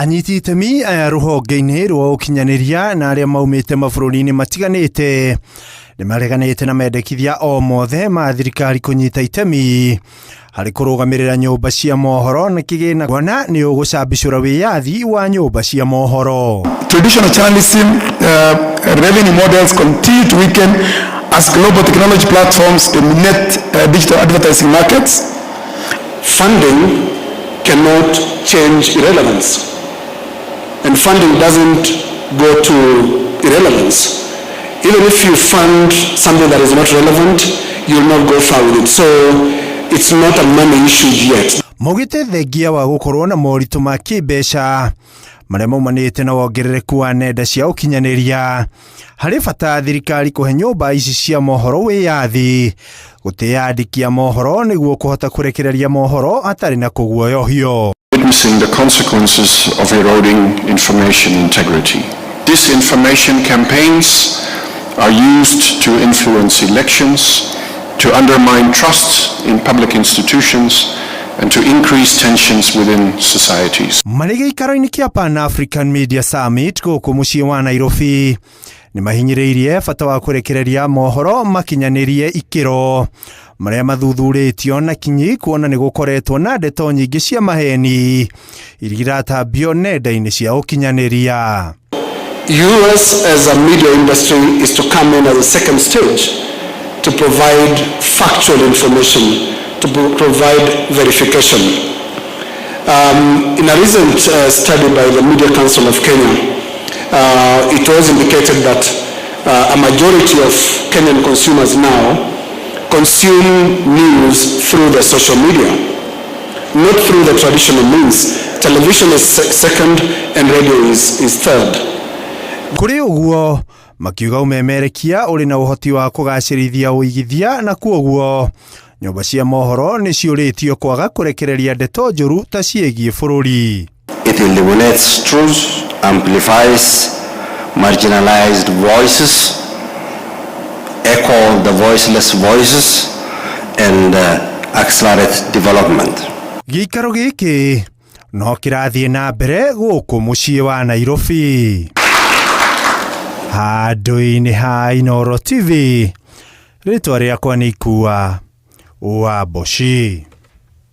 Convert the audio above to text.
anyiti itemi ruhonge-inĩ rwa ũkinyanĩria na arĩa maumĩte mabũrũri-inĩ matiganĩte nĩ mareganĩte na mendekithia o mothe ma thirikari kũnyita itemi harĩ kũrũgamĩrĩra nyũmba cia mohoro na kĩgĩna kuona nĩ ũgũcambicũra wĩyathi wa nyũmba cia mohoro. Traditional journalism revenue models continue to weaken as global technology platforms dominate digital advertising markets. Funding cannot change irrelevance, and funding doesn't go to irrelevance. Even if you fund something that is not relevant, you will not go far with it. So it's not a money issue yet. Mogite thengia wa gũkorwo na moritũ ma kĩmbeca marĩa maumanĩte na wongerereku wa nenda cia ũkinyanĩria harĩ bata thirikari kũhe nyũmba ici cia mohoro wĩyathi gũtĩa andĩki a mohoro nĩguo kũhota kũrekereria mohoro atarĩ na kũguoyohio. Witnessing the consequences of eroding information integrity. Disinformation campaigns are used to influence elections, to undermine trust in public institutions, and to increase tensions within societies. Marĩ gĩikaro-inĩ kĩa Pan African Media Summit gũkũ mũciĩ wa Nairobi nĩ mahinyĩrĩirie bata wa kũrekereria mohoro makinyanĩrie ikĩro marĩa mathuthurĩtio na kinyi kuona nĩ gũkoretwo na ndeto nyingĩ cia maheni iria iratambio nenda-inĩ cia ũkinyanĩria. US as a media industry is to come in as a second stage to provide factual information, to provide verification. In a recent study by the Media Council of Kenya, it was indicated that a majority of Kenyan consumers now consume news through the social media, not through the traditional means. Television is second and radio is third. Kũrĩ ũguo makiuga umemerekia ũrĩ na ũhoti wa kũgacĩrithia ũigithia na kuoguo nyũmba cia mohoro nĩ ciũrĩtio kwaga kũrekereria ndeto njũru ta ciĩgiĩ bũrũri. It eliminates truth, amplifies marginalized voices, echo the voiceless voices, and accelerate development. Gĩikaro gĩkĩ no kĩrathiĩ na mbere gũkũ mũciĩ wa Nairobi. Handũ-inĩ ha Inooro TV, rĩtwa rĩakwa nĩ Ikua wa Boshi.